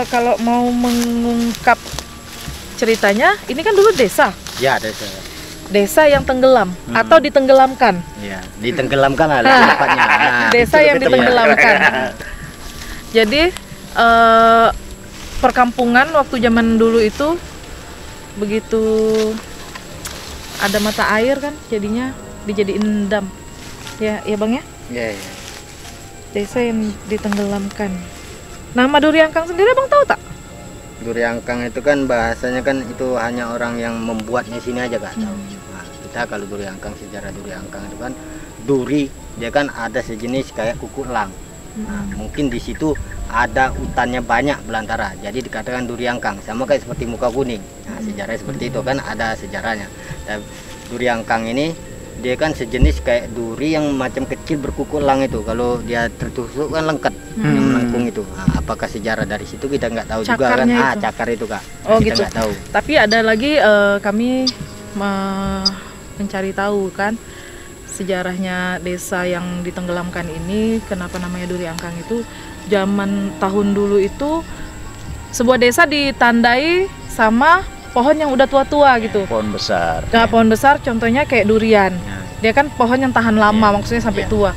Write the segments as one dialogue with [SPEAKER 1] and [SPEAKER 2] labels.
[SPEAKER 1] kalau mau mengungkap ceritanya, ini kan dulu desa.
[SPEAKER 2] Ya, desa.
[SPEAKER 1] Desa yang tenggelam atau ditenggelamkan.
[SPEAKER 2] Ya, ditenggelamkan lah tepatnya. Nah,
[SPEAKER 1] desa yang ditenggelamkan. Jadi perkampungan waktu zaman dulu itu begitu ada mata air kan, jadinya dijadiin dam. Ya Bang ya?
[SPEAKER 2] Iya.
[SPEAKER 1] Desa yang ditenggelamkan. Nama Duri Angkang sendiri Bang tahu tak?
[SPEAKER 2] Duri Angkang itu kan bahasanya kan itu hanya orang yang membuatnya sini aja Kak tahu. Nah, kita kalau Duri Angkang, sejarah Duri Angkang itu kan duri, dia kan ada sejenis kayak kuku elang. Nah, mungkin di situ ada hutannya banyak belantara, jadi dikatakan Duri Angkang, sama kayak seperti muka kuning. Nah, sejarahnya seperti itu kan, ada sejarahnya. Dan Duri Angkang ini dia kan sejenis kayak duri yang macam kecil berkuku elang itu. Kalau dia tertusuk kan lengket, yang melengkung itu. Nah, apakah sejarah dari situ kita nggak tahu juga kan?
[SPEAKER 1] Itu.
[SPEAKER 2] Cakar itu Kak.
[SPEAKER 1] Oh
[SPEAKER 2] kita
[SPEAKER 1] gitu.
[SPEAKER 2] Nggak tahu.
[SPEAKER 1] Tapi ada lagi kami mencari tahu kan sejarahnya desa yang ditenggelamkan ini, kenapa namanya Duri Angkang itu. Zaman tahun dulu itu sebuah desa ditandai sama pohon yang udah tua-tua gitu.
[SPEAKER 3] Pohon besar.
[SPEAKER 1] Nah, pohon besar contohnya kayak durian. Dia kan pohon yang tahan lama, maksudnya sampai tua.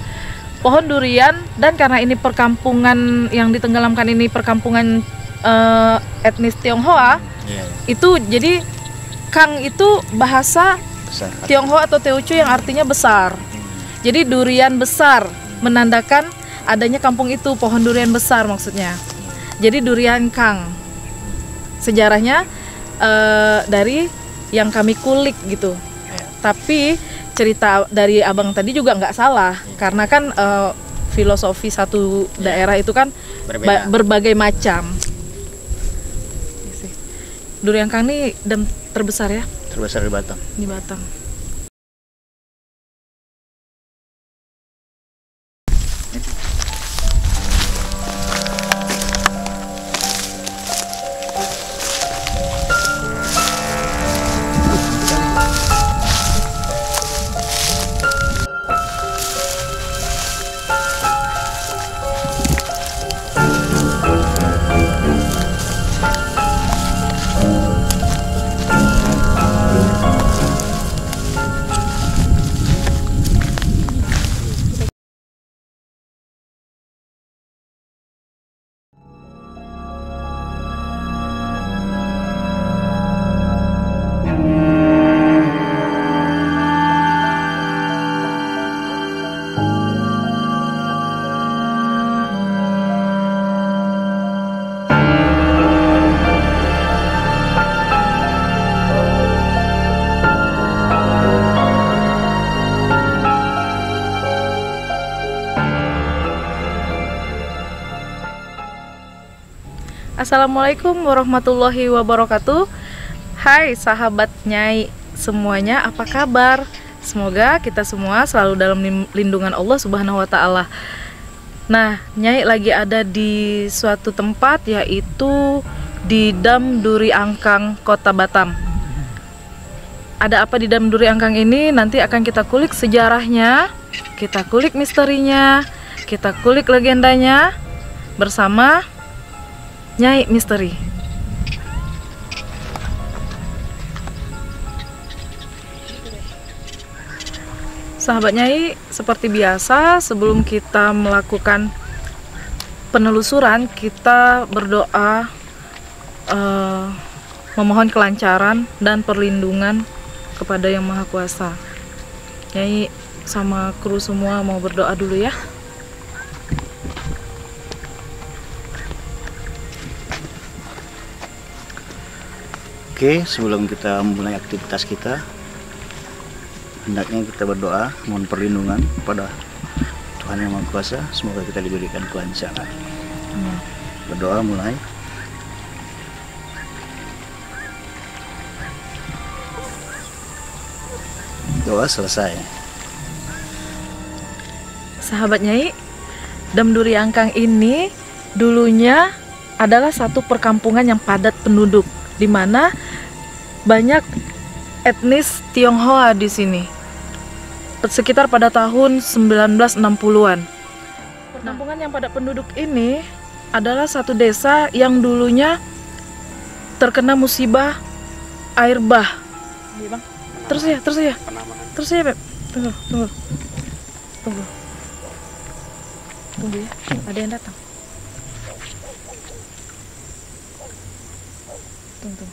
[SPEAKER 1] Pohon durian, dan karena ini perkampungan yang ditenggelamkan ini perkampungan etnis Tionghoa, itu jadi Kang itu bahasa
[SPEAKER 3] Besar.
[SPEAKER 1] Tionghoa atau Teochew yang artinya besar. Jadi durian besar menandakan adanya kampung itu, pohon durian besar maksudnya. Jadi Duri Angkang. Sejarahnya dari yang kami kulik gitu. Tapi cerita dari abang tadi juga nggak salah, karena kan filosofi satu daerah itu kan berbagai macam. Duri Angkang ini dam terbesar ya?
[SPEAKER 3] Terbesar di Batam.
[SPEAKER 1] Di Batam. Assalamualaikum warahmatullahi wabarakatuh. Hai sahabat Nyai semuanya, apa kabar? Semoga kita semua selalu dalam lindungan Allah Subhanahu wa Ta'ala. Nah, Nyai lagi ada di suatu tempat, yaitu di Dam Duri Angkang, Kota Batam. Ada apa di Dam Duri Angkang ini? Nanti akan kita kulik sejarahnya, kita kulik misterinya, kita kulik legendanya bersama Nyai Misteri. Sahabat Nyai, seperti biasa sebelum kita melakukan penelusuran, kita berdoa memohon kelancaran dan perlindungan kepada Yang Maha Kuasa. Nyai sama kru semua mau berdoa dulu ya.
[SPEAKER 3] Oke, sebelum kita memulai aktivitas kita, hendaknya kita berdoa, mohon perlindungan kepada Tuhan Yang Maha Kuasa. Semoga kita diberikan kelancaran. Berdoa mulai. Doa selesai.
[SPEAKER 1] Sahabat Nyai, Dam Duri Angkang ini dulunya adalah satu perkampungan yang padat penduduk, di mana banyak etnis Tionghoa di sini. Sekitar pada tahun 1960-an. Perkampungan yang padat penduduk ini adalah satu desa yang dulunya terkena musibah air bah. Iya, Bang. Terus ya. Terus ya, Beb. Tunggu. Tunggu ya. Ada yang datang. Tunggu.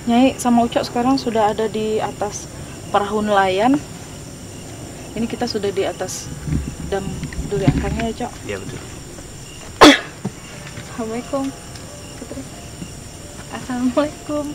[SPEAKER 1] Nyai sama Ucok sekarang sudah ada di atas perahu nelayan. Ini kita sudah di atas dam Duri Angkangnya ya, Cok?
[SPEAKER 3] Iya betul.
[SPEAKER 1] Assalamualaikum, Putri. Assalamualaikum.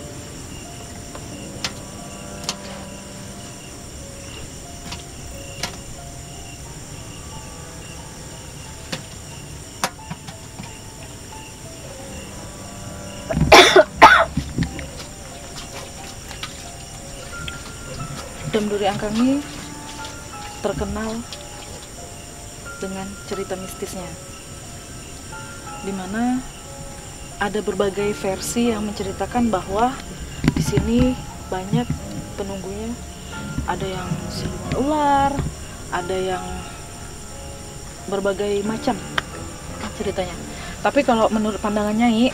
[SPEAKER 1] Dam Duri Angkang ini terkenal dengan cerita mistisnya, di mana ada berbagai versi yang menceritakan bahwa di sini banyak penunggunya. Ada yang siluman ular, ada yang berbagai macam ceritanya. Tapi kalau menurut pandangan Nyai,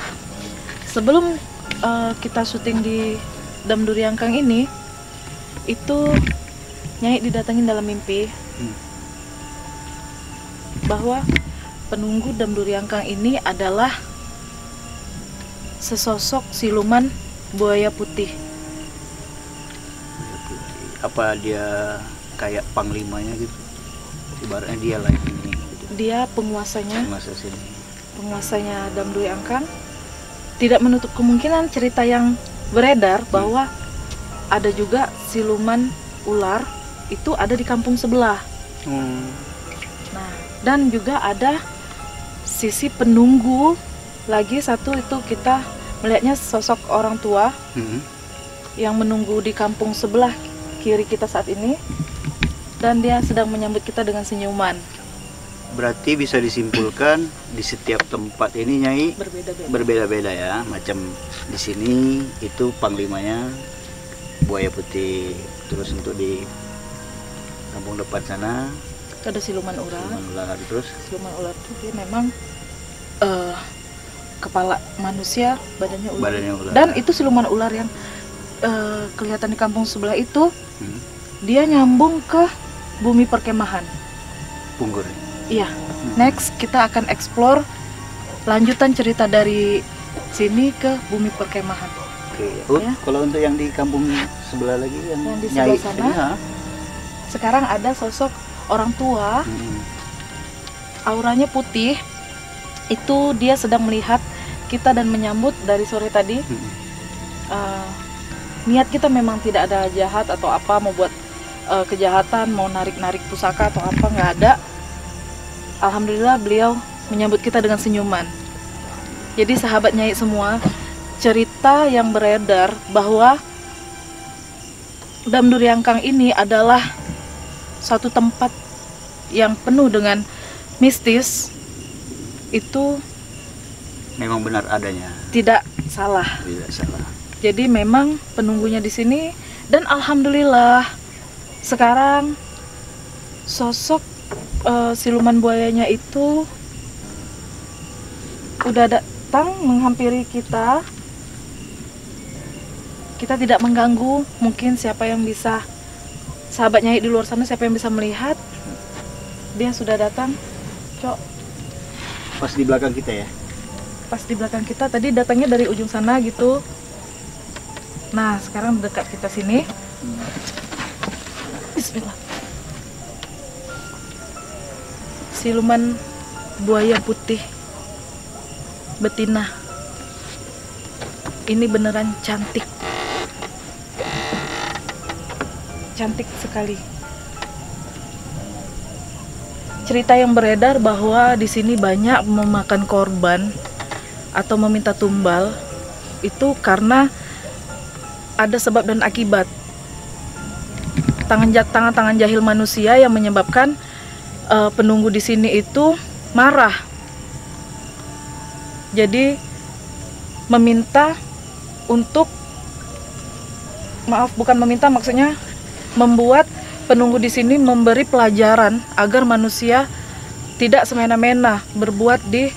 [SPEAKER 1] sebelum kita syuting di Dam Duri Angkang ini, itu Nyai didatangin dalam mimpi bahwa penunggu Dam Duri Angkang ini adalah sesosok siluman buaya putih.
[SPEAKER 3] Apa dia kayak panglimanya gitu? Ibaratnya dia lah ini. Gitu.
[SPEAKER 1] Dia penguasanya.
[SPEAKER 3] Penguasa sini.
[SPEAKER 1] Penguasanya Dam Duri Angkang. Tidak menutup kemungkinan cerita yang beredar bahwa ada juga siluman ular itu ada di kampung sebelah. Nah, dan juga ada sisi penunggu lagi satu, itu kita melihatnya sosok orang tua yang menunggu di kampung sebelah kiri kita saat ini, dan dia sedang menyambut kita dengan senyuman.
[SPEAKER 3] Berarti bisa disimpulkan di setiap tempat ini Nyai berbeda-beda ya. Macam di sini itu panglimanya buaya putih, terus untuk di kampung depan sana
[SPEAKER 1] ada siluman ular.
[SPEAKER 3] Terus
[SPEAKER 1] siluman ular itu dia memang kepala manusia, badannya ular. Dan itu siluman ular yang kelihatan di kampung sebelah itu, dia nyambung ke bumi perkemahan.
[SPEAKER 3] Punggur.
[SPEAKER 1] Iya. Next kita akan explore lanjutan cerita dari sini ke bumi perkemahan.
[SPEAKER 3] Ya. Kalau untuk yang di kampung sebelah lagi yang
[SPEAKER 1] di sebelah sana ini, sekarang ada sosok orang tua, auranya putih. Itu dia sedang melihat kita dan menyambut dari sore tadi. Niat kita memang tidak ada jahat atau apa, mau buat kejahatan, mau narik-narik pusaka atau apa, nggak ada. Alhamdulillah beliau menyambut kita dengan senyuman. Jadi sahabat Nyai semua, cerita yang beredar bahwa Dam Duri Angkang ini adalah suatu tempat yang penuh dengan mistis, itu
[SPEAKER 3] Memang benar adanya,
[SPEAKER 1] tidak salah.
[SPEAKER 3] tidak salah.
[SPEAKER 1] Jadi memang penunggunya di sini, dan alhamdulillah sekarang sosok siluman buayanya itu udah datang menghampiri kita. Kita tidak mengganggu. Mungkin siapa yang bisa, sahabat Nyai di luar sana, siapa yang bisa melihat, dia sudah datang. Cok,
[SPEAKER 3] Pas di belakang kita ya.
[SPEAKER 1] pas di belakang kita, tadi datangnya dari ujung sana gitu. Nah, sekarang dekat kita sini. Bismillah. Siluman buaya putih betina. Ini beneran cantik. Cantik sekali. Cerita yang beredar bahwa di sini banyak memakan korban atau meminta tumbal itu karena ada sebab dan akibat. Tangan jahil manusia yang menyebabkan penunggu di sini itu marah. Jadi meminta untuk, maaf, bukan meminta, maksudnya membuat penunggu di sini memberi pelajaran agar manusia tidak semena-mena berbuat di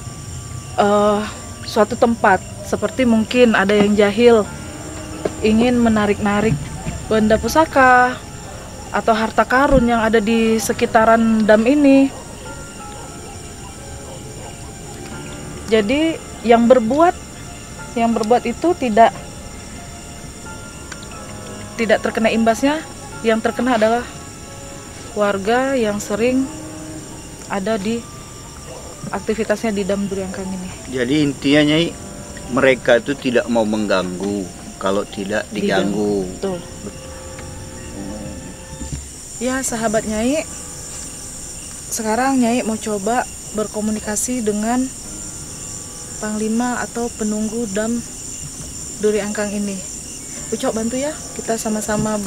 [SPEAKER 1] suatu tempat. Seperti mungkin ada yang jahil ingin menarik-narik benda pusaka atau harta karun yang ada di sekitaran dam ini. Jadi yang berbuat itu tidak terkena imbasnya. Yang terkena adalah warga yang sering ada di aktivitasnya di dam Duri Angkang ini.
[SPEAKER 3] Jadi intinya Nyai, mereka itu tidak mau mengganggu kalau tidak diganggu.
[SPEAKER 1] Betul. Ya, sahabat Nyai, sekarang Nyai mau coba berkomunikasi dengan Panglima atau penunggu dam Duri Angkang ini. Ucok bantu ya, kita sama-sama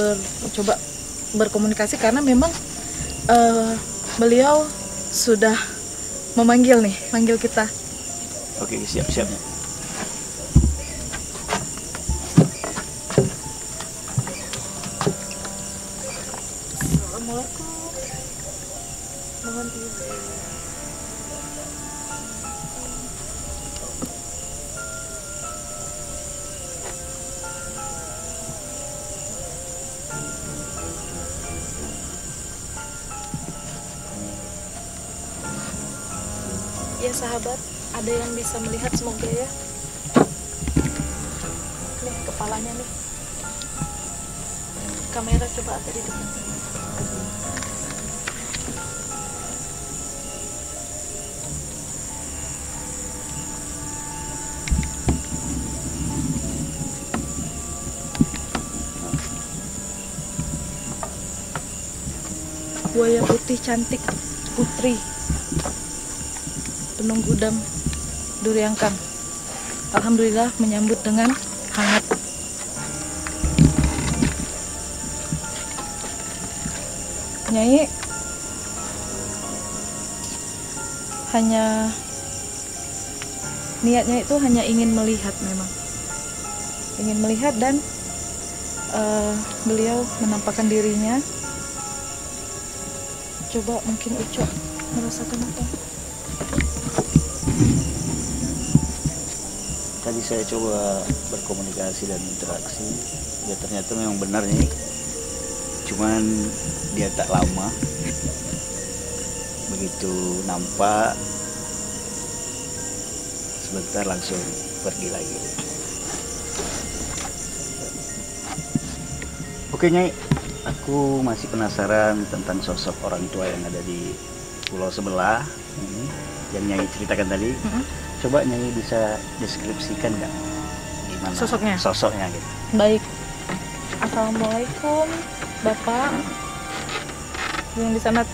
[SPEAKER 1] coba berkomunikasi karena memang beliau sudah memanggil nih, manggil kita.
[SPEAKER 3] Oke, siap-siap.
[SPEAKER 1] Assalamualaikum. Mohon izin. Ya sahabat, ada yang bisa melihat semoga ya. Nih kepalanya nih. Kamera coba ada di depan. Buaya putih cantik, putri penunggu dam Duri Angkang. Alhamdulillah menyambut dengan hangat. Nyai hanya niatnya itu hanya ingin melihat, memang ingin melihat, dan beliau menampakkan dirinya. Coba mungkin Ucok merasakan apa?
[SPEAKER 3] Tadi saya coba berkomunikasi dan interaksi, ya ternyata memang benar nih. Cuman dia tak lama, begitu nampak sebentar langsung pergi lagi. Oke Nyai, aku masih penasaran tentang sosok orang tua yang ada di pulau sebelah ini yang Nyai ceritakan tadi. Coba Nyai bisa deskripsikan nggak gimana sosoknya gitu.
[SPEAKER 1] Baik. Assalamualaikum Bapak yang di sana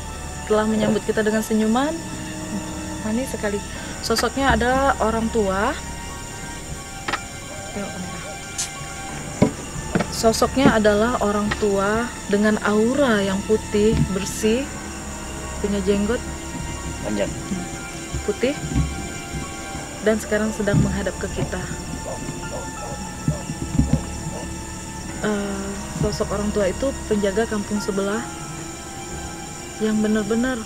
[SPEAKER 1] telah menyambut kita dengan senyuman manis sekali. Sosoknya adalah orang tua. Sosoknya adalah orang tua dengan aura yang putih, bersih, punya jenggot
[SPEAKER 3] Panjang.
[SPEAKER 1] putih, dan sekarang sedang menghadap ke kita. Sosok orang tua itu penjaga kampung sebelah yang benar-benar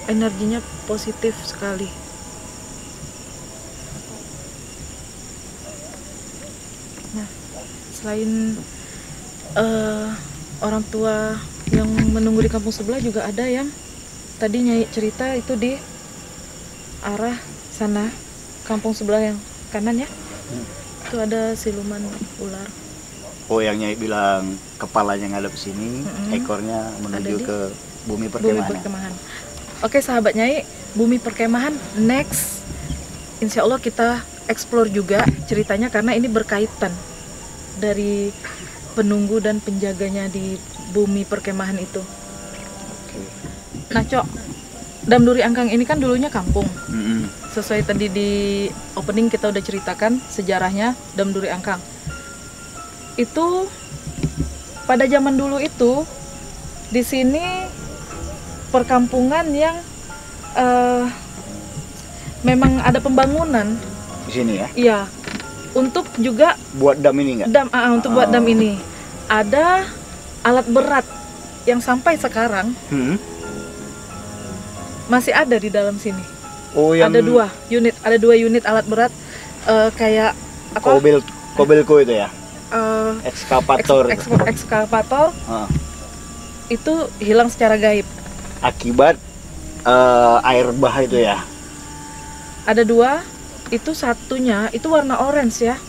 [SPEAKER 1] energinya positif sekali. Nah, selain orang tua yang menunggu di kampung sebelah, juga ada yang tadi Nyai cerita itu di arah sana, kampung sebelah yang kanan ya. Itu ada siluman ular.
[SPEAKER 3] Oh, yang Nyai bilang kepalanya ngadep sini, ekornya menuju ke bumi perkemahan.
[SPEAKER 1] Oke sahabat Nyai, bumi perkemahan next, insya Allah kita explore juga ceritanya, karena ini berkaitan dari penunggu dan penjaganya di bumi perkemahan itu.
[SPEAKER 3] Oke.
[SPEAKER 1] Nah Cok, Dam Duri Angkang ini kan dulunya kampung. Sesuai tadi di opening kita udah ceritakan sejarahnya Dam Duri Angkang. Itu pada zaman dulu itu di sini perkampungan yang memang ada pembangunan
[SPEAKER 3] Di sini ya?
[SPEAKER 1] iya, untuk juga
[SPEAKER 3] Buat dam ini nggak?
[SPEAKER 1] dam untuk buat dam ini. Ada alat berat yang sampai sekarang masih ada di dalam sini.
[SPEAKER 3] Oh, yang
[SPEAKER 1] Ada dua unit alat berat, kayak apa?
[SPEAKER 3] Kobelko itu ya?
[SPEAKER 1] Ekskavator. Ekskavator itu hilang secara gaib.
[SPEAKER 3] Akibat air bah itu ya?
[SPEAKER 1] Ada dua, itu satunya itu warna orange ya.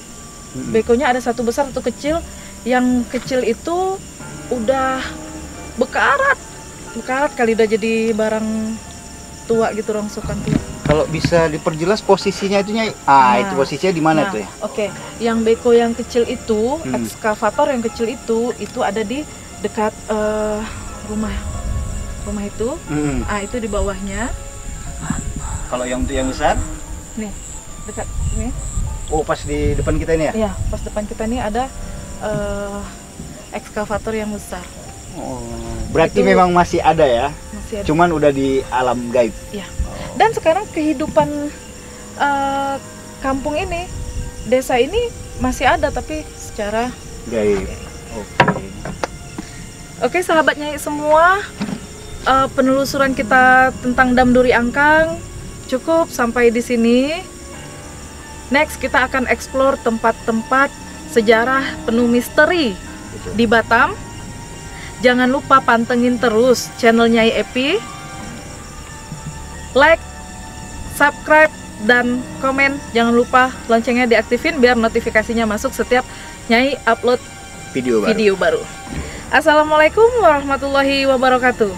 [SPEAKER 1] Bekonya ada satu besar, satu kecil. Yang kecil itu udah bekarat kali, udah jadi barang tua gitu, rongsokan tua.
[SPEAKER 3] Kalau bisa diperjelas posisinya itu Nyai? Itu posisinya di mana tuh ya?
[SPEAKER 1] Oke, yang beko yang kecil itu, ekskavator yang kecil itu ada di dekat rumah itu. Itu di bawahnya.
[SPEAKER 3] Kalau yang untuk yang besar?
[SPEAKER 1] Nih, dekat nih.
[SPEAKER 3] Oh, pas di depan kita ini ya?
[SPEAKER 1] Iya, pas depan kita nih ada ekskavator yang besar.
[SPEAKER 3] Oh, berarti
[SPEAKER 1] Itu
[SPEAKER 3] memang masih ada ya?
[SPEAKER 1] Masih ada.
[SPEAKER 3] Cuman udah di alam gaib.
[SPEAKER 1] Iya. Dan sekarang kehidupan kampung ini, desa ini masih ada tapi secara
[SPEAKER 3] gaib.
[SPEAKER 1] Oke, sahabat Nyai semua, penelusuran kita tentang Dam Duri Angkang cukup sampai di sini. Next kita akan explore tempat-tempat sejarah penuh misteri di Batam. Jangan lupa pantengin terus channel Nyai Epi. Like, subscribe, dan komen. Jangan lupa loncengnya diaktifin biar notifikasinya masuk setiap Nyai upload video baru. Assalamualaikum warahmatullahi wabarakatuh.